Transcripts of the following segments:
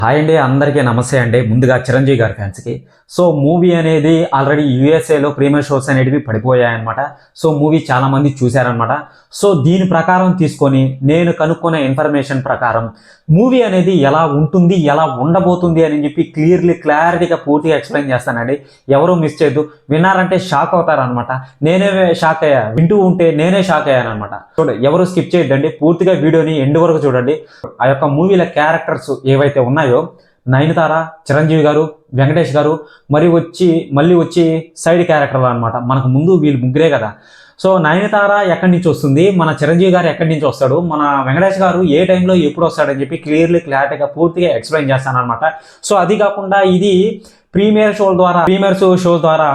Hi అండి, అందరికీ నమస్తే అండి. ముందుగా చిరంజీవి గారి ఫ్యాన్స్కి మూవీ అనేది ఆల్రెడీ యూఎస్ఏలో ప్రీమియర్ షోస్ అనేటివి పడిపోయాయన్నమాట. మూవీ చాలామంది చూశారనమాట. దీని ప్రకారం తీసుకొని నేను కనుక్కున్న ఇన్ఫర్మేషన్ ప్రకారం మూవీ అనేది ఎలా ఉంటుంది, ఎలా ఉండబోతుంది అని చెప్పి క్లారిటీగా పూర్తిగా ఎక్స్ప్లెయిన్ చేస్తానండి. ఎవరు మిస్ చేయొద్దు. విన్నారంటే షాక్ అవుతారనమాట. నేనే షాక్ అయ్యా, వింటూ ఉంటే నేనే షాక్ అయ్యాను అనమాట. చూడండి, ఎవరు స్కిప్ చేయొద్దండి, పూర్తిగా వీడియోని ఎండ్ వరకు చూడండి. ఆ యొక్క మూవీల క్యారెక్టర్స్ ఏవైతే ఉన్నాయో నయనతార, చిరంజీవి గారు, వెంకటేష్ గారు, మళ్ళీ వచ్చి సైడ్ క్యారెక్టర్లు అనమాట. మనకు ముందు వీళ్ళు ముగ్గురే కదా. నయనతార ఎక్కడి నుంచి వస్తుంది, మన చిరంజీవి గారు ఎక్కడి నుంచి వస్తాడు, మన వెంకటేష్ గారు ఏ టైంలో ఎప్పుడు వస్తాడని చెప్పి క్లారిటీగా పూర్తిగా ఎక్స్ప్లెయిన్ చేస్తాను అనమాట. అది కాకుండా ఇది ప్రీమియర్ షో ద్వారా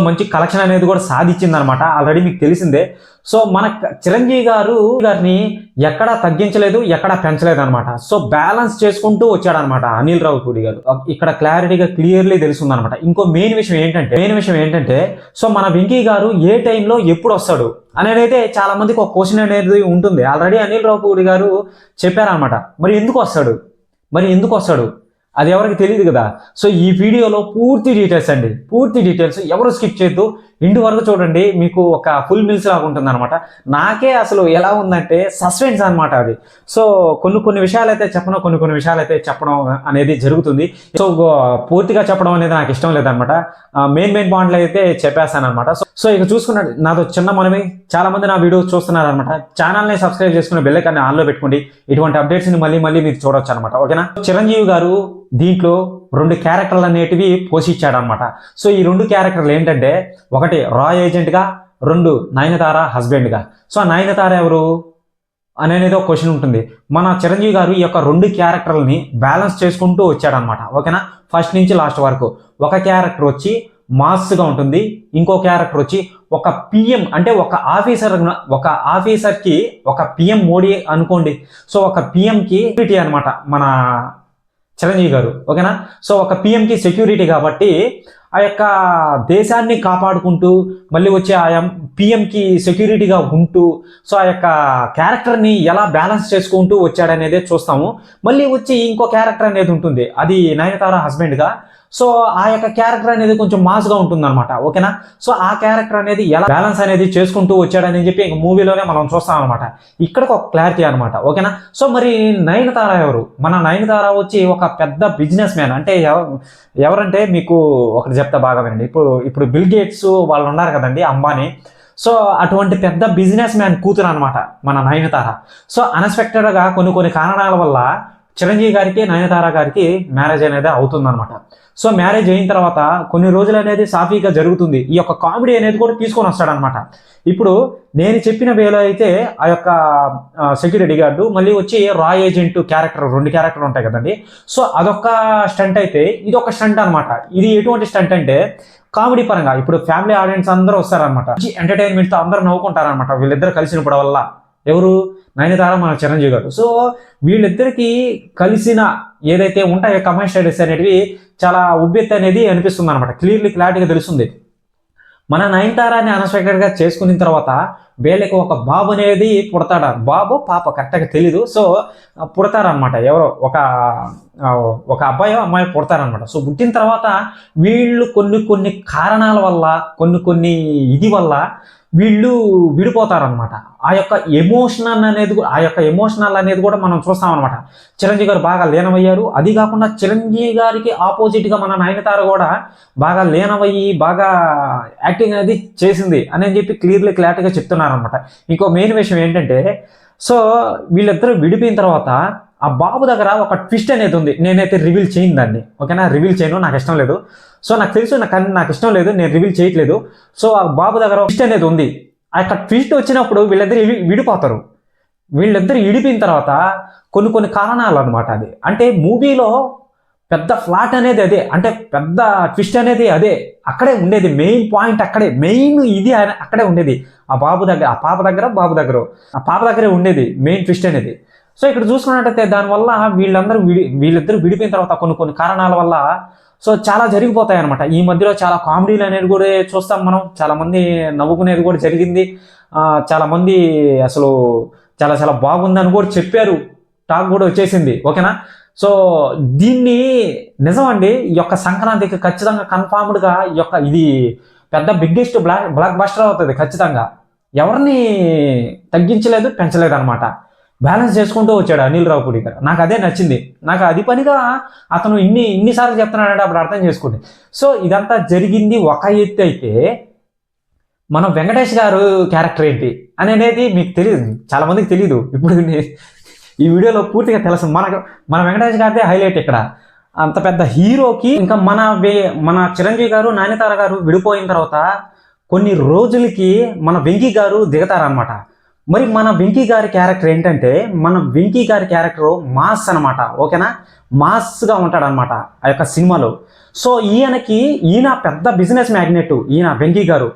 మంచి కలెక్షన్ అనేది కూడా సాధించింది అనమాట. ఆల్రెడీ మీకు తెలిసిందే. మన చిరంజీవి గారిని ఎక్కడా తగ్గించలేదు, ఎక్కడా పెంచలేదు అనమాట. బ్యాలెన్స్ చేసుకుంటూ వచ్చాడనమాట అనిల్ రావిపూడి గారు. ఇక్కడ క్లియర్లీ తెలుస్తుంది అనమాట. ఇంకో మెయిన్ విషయం ఏంటంటే మన వెంకీ గారు ఏ టైంలో ఎప్పుడు వస్తాడు అనేది అయితే చాలా మందికి ఒక క్వశ్చన్ అనేది ఉంటుంది. ఆల్రెడీ అనిల్ రావిపూడి గారు చెప్పారనమాట. మరి ఎందుకు వస్తాడు అది ఎవరికి తెలియదు కదా. ఈ వీడియోలో పూర్తి డీటెయిల్స్ ఎవరు స్కిప్ చేయొద్దు, ఇంటి వరకు చూడండి. మీకు ఒక ఫుల్ మిల్స్ లాగా ఉంటుంది అనమాట. నాకే అసలు ఎలా ఉందంటే సస్పెన్స్ అనమాట అది. కొన్ని విషయాలు అయితే చెప్పను, కొన్ని విషయాలు అయితే చెప్పడం అనేది జరుగుతుంది. పూర్తిగా చెప్పడం అనేది నాకు ఇష్టం లేదనమాట. మెయిన్ పాయింట్లు అయితే చెప్పేస్తాను అనమాట. ఇక చూసుకున్నట్టు నాతో చిన్న మనవి, చాలా మంది నా వీడియోస్ చూస్తున్నారు అనమాట. ఛానల్ని సబ్స్క్రైబ్ చేసుకుని బెల్ ఐకాన్ని ఆన్లో పెట్టుకోండి. ఇటువంటి అప్డేట్స్ని మళ్ళీ మీరు చూడొచ్చు అనమాట. ఓకేనా. చిరంజీవి గారు దీంట్లో 2 క్యారెక్టర్లు అనేటివి పోషించాడనమాట. ఈ 2 క్యారెక్టర్లు ఏంటంటే, ఒకటి రా ఏజెంట్గా, 2 నయనతార హస్బెండ్గా. నయనతార ఎవరు అనేది ఒక క్వశ్చన్ ఉంటుంది. మన చిరంజీవి గారు ఈ యొక్క 2 క్యారెక్టర్లని బ్యాలెన్స్ చేసుకుంటూ వచ్చాడనమాట. ఓకేనా. ఫస్ట్ నుంచి లాస్ట్ వరకు ఒక క్యారెక్టర్ వచ్చి మాస్గా ఉంటుంది, ఇంకో క్యారెక్టర్ వచ్చి ఒక పిఎం, అంటే ఒక ఆఫీసర్కి ఒక పిఎం మోడీ అనుకోండి. ఒక పిఎంకి సెక్యూరిటీ అనమాట మన చిరంజీవి గారు. ఓకేనా. ఒక పిఎంకి సెక్యూరిటీ కాబట్టి ఆ యొక్క దేశాన్ని కాపాడుకుంటూ మళ్ళీ వచ్చి ఆ పిఎంకి సెక్యూరిటీగా ఉంటూ ఆ యొక్క క్యారెక్టర్ని ఎలా బ్యాలెన్స్ చేసుకుంటూ వచ్చాడనేదే చూస్తాము. మళ్ళీ వచ్చి ఇంకో క్యారెక్టర్ అనేది ఉంటుంది, అది నయనతార హస్బెండ్గా. ఆ యొక్క క్యారెక్టర్ అనేది కొంచెం మాస్గా ఉంటుంది అనమాట. ఓకేనా. ఆ క్యారెక్టర్ అనేది ఎలా బ్యాలెన్స్ అనేది చేసుకుంటూ వచ్చాడని చెప్పి ఇంక మూవీలోనే మనం చూస్తాం అనమాట. ఇక్కడికి ఒక క్లారిటీ అనమాట. ఓకేనా. మరి నయనతార ఎవరు? మన నయనతార వచ్చి ఒక పెద్ద బిజినెస్ మ్యాన్. అంటే ఎవరంటే మీకు ఒకటి చెప్తా బాగా వినండి. ఇప్పుడు బిల్ గేట్స్ వాళ్ళు ఉన్నారు కదండి, అంబానీ. అటువంటి పెద్ద బిజినెస్ మ్యాన్ కూతురు అనమాట మన నయనతార. అన్ఎక్స్పెక్టెడ్గా కొన్ని కారణాల వల్ల చిరంజీవి గారికి నయనతార గారికి మ్యారేజ్ అనేది అవుతుందన్నమాట. మ్యారేజ్ అయిన తర్వాత కొన్ని రోజులు అనేది సాఫీగా జరుగుతుంది. ఈ యొక్క కామెడీ అనేది కూడా తీసుకొని వస్తాడనమాట. ఇప్పుడు నేను చెప్పిన వేలో అయితే ఆ యొక్క సెక్యూరిటీ గార్డు, మళ్ళీ వచ్చి రా ఏజెంట్ క్యారెక్టర్, 2 క్యారెక్టర్ ఉంటాయి కదండి. అదొక స్టంట్ అయితే ఇది ఒక స్టంట్ అనమాట. ఇది ఎటువంటి స్టంట్ అంటే కామెడీ పరంగా ఇప్పుడు ఫ్యామిలీ ఆడియన్స్ అందరూ వస్తారనమాట. ఎంటర్టైన్మెంట్తో అందరూ నవ్వుకుంటారనమాట వీళ్ళిద్దరు కలిసినప్పుడు వల్ల. ఎవరు? నయనతార, మన చిరంజీవి గారు. వీళ్ళిద్దరికి కలిసిన ఏదైతే ఉంటాయో కమెంట్ స్టడీస్ అనేటివి చాలా ఉబ్బెత్తి అనేది అనిపిస్తుంది అనమాట. క్లారిటీగా తెలుస్తుంది. మన నయనతారాన్ని అన్ఎక్స్పెక్టెడ్గా చేసుకున్న తర్వాత వీళ్ళకి ఒక బాబు అనేది పుడతాడు. బాబు పాప కరెక్ట్గా తెలీదు. పుడతారనమాట. ఎవరో ఒక అబ్బాయో అమ్మాయి పుడతారనమాట. పుట్టిన తర్వాత వీళ్ళు కొన్ని కారణాల వల్ల ఇది వల్ల వీళ్ళు విడిపోతారనమాట. ఆ యొక్క ఎమోషనల్ అనేది కూడా మనం చూస్తాం అనమాట. చిరంజీవి గారు బాగా లీనమయ్యారు. అది కాకుండా చిరంజీవి గారికి ఆపోజిట్గా మన నయనతార కూడా బాగా లీనమయ్యి బాగా యాక్టింగ్ అనేది చేసింది అని చెప్పి క్లారిటీగా చెప్తున్నారనమాట. ఇంకో మెయిన్ విషయం ఏంటంటే వీళ్ళిద్దరూ విడిపోయిన తర్వాత ఆ బాబు దగ్గర ఒక ట్విస్ట్ అనేది ఉంది. నేనైతే రివీల్ చేయను దాన్ని. ఓకేనా. రివీల్ చేయను, నాకు ఇష్టం లేదు. నాకు తెలుసు, నాకు ఇష్టం లేదు, నేను రివీల్ చేయట్లేదు. ఆ బాబు దగ్గర ట్విస్ట్ అనేది ఉంది. ఆ యొక్క ట్విస్ట్ వచ్చినప్పుడు వీళ్ళిద్దరు విడిపోతారు. వీళ్ళిద్దరు విడిపోయిన తర్వాత కొన్ని కారణాలు అనమాట. అది అంటే మూవీలో పెద్ద ఫ్లాట్ అనేది అదే, అంటే పెద్ద ట్విస్ట్ అనేది అదే. అక్కడే ఉండేది మెయిన్ పాయింట్, అక్కడే ఉండేది. ఆ పాప దగ్గరే ఉండేది మెయిన్ ట్విస్ట్ అనేది. ఇక్కడ చూసుకున్నట్టయితే దానివల్ల వీళ్ళిద్దరు విడిపోయిన తర్వాత కొన్ని కారణాల వల్ల చాలా జరిగిపోతాయి అనమాట. ఈ మధ్యలో చాలా కామెడీలు అనేది కూడా చూస్తాం మనం. చాలా మంది నవ్వుకునేది కూడా జరిగింది. చాలా మంది అసలు చాలా బాగుందని కూడా చెప్పారు. టాక్ కూడా వచ్చేసింది. ఓకేనా. సో దీన్ని నిజమండి, ఈ యొక్క సంక్రాంతికి ఖచ్చితంగా కన్ఫామ్డ్గా ఈ యొక్క ఇది పెద్ద బిగ్గెస్ట్ బ్లాక్ బస్టర్ అవుతుంది ఖచ్చితంగా. ఎవరిని తగ్గించలేదు, పెంచలేదు అనమాట. బ్యాలెన్స్ చేసుకుంటూ వచ్చాడు అనిల్ రావిపూడి గారు. నాకు అదే నచ్చింది. నాకు అది పనిగా అతను ఇన్నిసార్లు చెప్తున్నాడంటే అప్పుడు అర్థం చేసుకోండి. సో ఇదంతా జరిగింది ఒక ఎత్తు అయితే, మనం వెంకటేష్ గారు క్యారెక్టర్ ఏంటి అనేది మీకు తెలియదు, చాలా మందికి తెలియదు. ఇప్పుడు ఈ వీడియోలో పూర్తిగా తెలుసు. మన వెంకటేష్ గారిదే హైలైట్ ఇక్కడ. అంత పెద్ద హీరోకి ఇంకా మన చిరంజీవి గారు, నానితార గారు విడిపోయిన తర్వాత కొన్ని రోజులకి మన వెంకీ గారు దిగతారనమాట. మరి మన వెంకీ గారి క్యారెక్టర్ ఏంటంటే, మన వెంకీ గారి క్యారెక్టర్ మాస్ అనమాట. ఓకేనా, మాస్గా ఉంటాడనమాట ఆ యొక్క సినిమాలో. సో ఈయన పెద్ద బిజినెస్ మ్యాగ్నెట్ ఈయన వెంకీ గారు.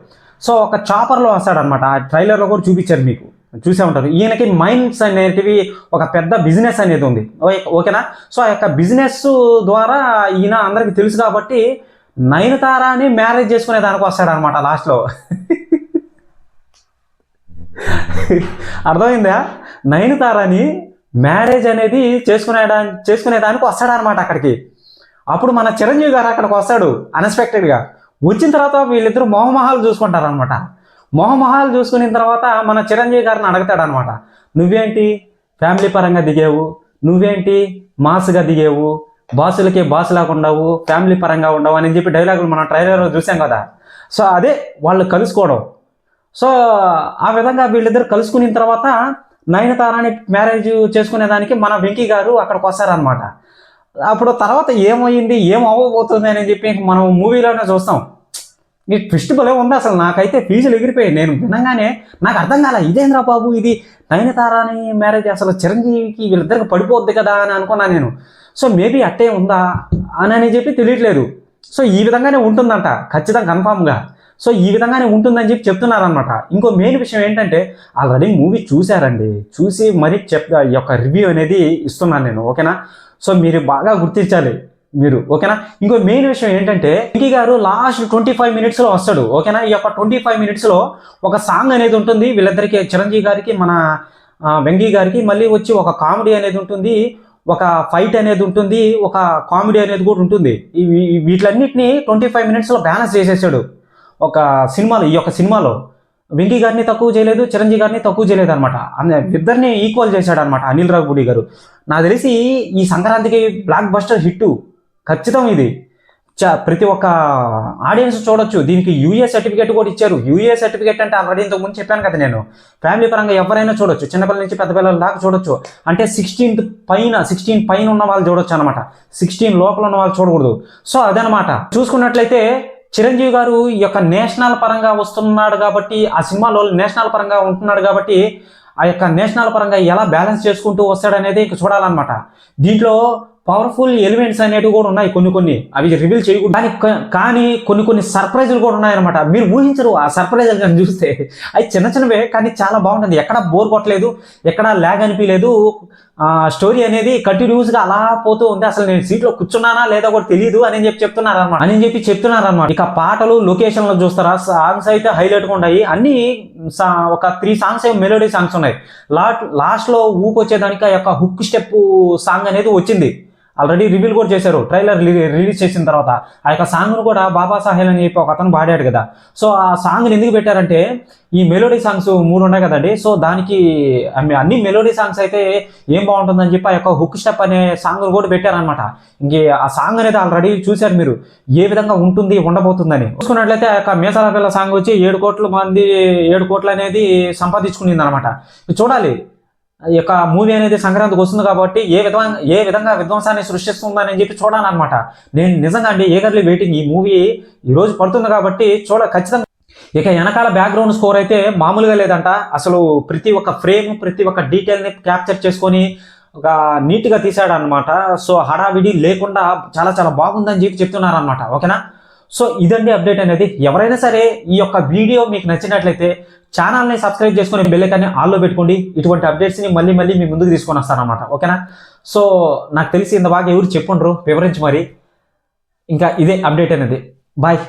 సో ఒక చాపర్లో వస్తాడనమాట. ఆ ట్రైలర్లో కూడా చూపించారు, మీకు చూసే ఉంటారు. ఈయనకి మైండ్స్ అనేటివి ఒక పెద్ద బిజినెస్ అనేది ఉంది. ఓకేనా, సో ఆ యొక్క బిజినెస్ ద్వారా ఈయన అందరికి తెలుసు కాబట్టి నయనతారాని మ్యారేజ్ చేసుకునే దానికి వస్తాడనమాట లాస్ట్లో. అర్థమైందా? నయనతారాని మ్యారేజ్ అనేది చేసుకునే దానికి వస్తాడనమాట అక్కడికి. అప్పుడు మన చిరంజీవి గారు అక్కడికి వస్తాడు అన్ఎక్స్పెక్టెడ్గా. వచ్చిన తర్వాత వీళ్ళిద్దరూ మొహమొహాలు చూసుకుంటారనమాట. మొహమొహాలు చూసుకున్న తర్వాత మన చిరంజీవి గారిని అడుగుతాడనమాట, నువ్వేంటి ఫ్యామిలీ పరంగా దిగేవు, నువ్వేంటి మాస్గా దిగేవు, బాసులకి బాసులాగా ఉండవు, ఫ్యామిలీ పరంగా ఉండవు అని చెప్పి డైలాగులు మనం ట్రైలర్లో చూసాం కదా. సో అదే వాళ్ళు కలుసుకోవడం. సో ఆ విధంగా వీళ్ళిద్దరు కలుసుకున్న తర్వాత నయనతారాని మ్యారేజ్ చేసుకునేదానికి మన వెంకీ గారు అక్కడికి వస్తారనమాట. అప్పుడు తర్వాత ఏమైంది, ఏం అవ్వబోతుంది అని చెప్పి మనం మూవీలోనే చూస్తాం. ఈ ట్విస్ట్ భలే ఉంది అసలు. నాకైతే ఫీజులు ఎగిరిపోయాయి. నేను వినగానే నాకు అర్థం కాలే, ఇదేంద్రా బాబు ఇది నయనతారాని మ్యారేజ్ అసలు చిరంజీవికి వీళ్ళిద్దరికి పడిపోద్ది కదా అని అనుకున్నాను నేను. సో మేబీ అట్టే ఉందా అని చెప్పి తెలియట్లేదు. సో ఈ విధంగానే ఉంటుందంట ఖచ్చితంగా, కన్ఫామ్గా. సో ఈ విధంగానే ఉంటుందని చెప్పి చెప్తున్నారనమాట. ఇంకో మెయిన్ విషయం ఏంటంటే, ఆల్రెడీ మూవీ చూశారండి, చూసి మరీ ఈ యొక్క రివ్యూ అనేది ఇస్తున్నాను నేను. ఓకేనా, సో మీరు బాగా గుర్తించాలి మీరు. ఓకేనా, ఇంకో మెయిన్ విషయం ఏంటంటే, వెంకీ గారు లాస్ట్ 25 minutesలో వస్తాడు. ఓకేనా, ఈ యొక్క 25 minutesలో ఒక సాంగ్ అనేది ఉంటుంది వీళ్ళిద్దరికి, చిరంజీవి గారికి మన వెంకీ గారికి. మళ్ళీ వచ్చి ఒక కామెడీ అనేది ఉంటుంది, ఒక ఫైట్ అనేది ఉంటుంది, ఒక కామెడీ అనేది కూడా ఉంటుంది. వీటిలన్నిటిని 25 minutesలో బ్యాలెన్స్ చేసేసాడు ఒక సినిమాలో. ఈ యొక్క సినిమాలో వెంకీ గారిని తక్కువ చేయలేదు, చిరంజీవి గారిని తక్కువ చేయలేదు అనమాట. ఇద్దరిని ఈక్వల్ చేశాడు అనమాట అనిల్ రావిపూడి గారు. నాకు తెలిసి ఈ సంక్రాంతికి బ్లాక్ బస్టర్ హిట్ ఖచ్చితం ఇది. ప్రతి ఒక్క ఆడియన్స్ చూడొచ్చు. దీనికి యూఏ సర్టిఫికేట్ కూడా ఇచ్చారు. యూఏ సర్టిఫికేట్ అంటే ఆల్రెడీ ఇంతకుముందు చెప్పాను కదా నేను, ఫ్యామిలీ పరంగా ఎవరైనా చూడొచ్చు, చిన్నపిల్లల నుంచి పెద్ద పిల్లల దాకా చూడొచ్చు. అంటే 16 పైన ఉన్న వాళ్ళు చూడొచ్చు అనమాట, 16 లోపల ఉన్న వాళ్ళు చూడకూడదు. సో అదనమాట. చూసుకున్నట్లయితే చిరంజీవి గారు ఈ యొక్క నేషనల్ పరంగా వస్తున్నాడు కాబట్టి, ఆ సినిమాలో నేషనల్ పరంగా ఉంటున్నాడు కాబట్టి, ఆ యొక్క నేషనల్ పరంగా ఎలా బ్యాలెన్స్ చేసుకుంటూ వస్తాడనేది చూడాలన్నమాట. దీంట్లో పవర్ఫుల్ ఎలిమెంట్స్ అనేవి కూడా ఉన్నాయి, కొన్ని అవి రివీల్ చేయకూడదు. కానీ కొన్ని సర్ప్రైజులు కూడా ఉన్నాయన్నమాట. మీరు ఊహించరు ఆ సర్ప్రైజులు కానీ చూస్తే. అవి చిన్నవే కానీ చాలా బాగుంటుంది. ఎక్కడ బోర్ కొట్టలేదు, ఎక్కడ ల్యాగ్ అనిపించలేదు. స్టోరీ అనేది కంటిన్యూస్గా అలా పోతూ ఉంది. అసలు నేను సీట్లో కూర్చున్నానా లేదా కూడా తెలియదు అని చెప్పి చెప్తున్నారన్నమాట. ఇక పాటలు, లొకేషన్లు చూస్తారా, సాంగ్స్ అయితే హైలైట్గా ఉన్నాయి. అన్ని ఒక 3 songs మెలోడీ సాంగ్స్ ఉన్నాయి. లాస్ట్లో ఊపొచ్చేదానికి ఆ యొక్క హుక్ స్టెప్ సాంగ్ అనేది వచ్చింది. ఆల్రెడీ రివీల్ కూడా చేశారు ట్రైలర్ రిలీజ్ చేసిన తర్వాత. ఆ యొక్క సాంగ్ను కూడా బాబా సాహెల్ అని చెప్పి ఒక అతను పాడాడు కదా. సో ఆ సాంగ్ని ఎందుకు పెట్టారంటే, ఈ మెలోడీ సాంగ్స్ 3 ఉన్నాయి కదండి. సో దానికి అన్ని మెలోడీ సాంగ్స్ అయితే ఏం బాగుంటుందని చెప్పి ఆ యొక్క హుక్ స్టెప్ అనే సాంగ్ కూడా పెట్టారనమాట. ఇంకే ఆ సాంగ్ అనేది ఆల్రెడీ చూశారు మీరు, ఏ విధంగా ఉంటుంది ఉండబోతుందని. చూసుకున్నట్లయితే ఆ యొక్క మీసాల పిల్ల సాంగ్ వచ్చి 7 కోట్లు అనేది సంపాదించుకునింది అనమాట. చూడాలి ఈ యొక్క మూవీ అనేది సంక్రాంతికి వస్తుంది కాబట్టి ఏ విధంగా విధ్వంసాన్ని సృష్టిస్తుందని చెప్పి చూడాలన్నమాట. నేను నిజంగా అండి ఏగర్లీ వెయిటింగ్. ఈ మూవీ ఈరోజు పడుతుంది కాబట్టి ఖచ్చితంగా. ఇక వెనకాల బ్యాక్గ్రౌండ్ స్కోర్ అయితే మామూలుగా లేదంట. అసలు ప్రతి ఒక్క ఫ్రేమ్, ప్రతి ఒక్క డీటెయిల్ని క్యాప్చర్ చేసుకొని ఒక నీట్గా తీసాడనమాట. సో హడావిడి లేకుండా చాలా చాలా బాగుందని చెప్పి చెప్తున్నారనమాట. ఓకేనా, సో ఇదండి అప్డేట్ అనేది. ఎవరైనా సరే ఈ యొక్క వీడియో మీకు నచ్చినట్లయితే ఛానల్ని సబ్స్క్రైబ్ చేసుకుని బెల్ ఐకాన్ని ఆల్లో పెట్టుకోండి. ఇటువంటి అప్డేట్స్ని మళ్ళీ మీ ముందుకు తీసుకొని వస్తానమాట. ఓకేనా, సో నాకు తెలిసి ఇంత బాగా ఎవరు చెప్పుండ్రు వివరించి మరి. ఇంకా ఇదే అప్డేట్ అనేది. బాయ్.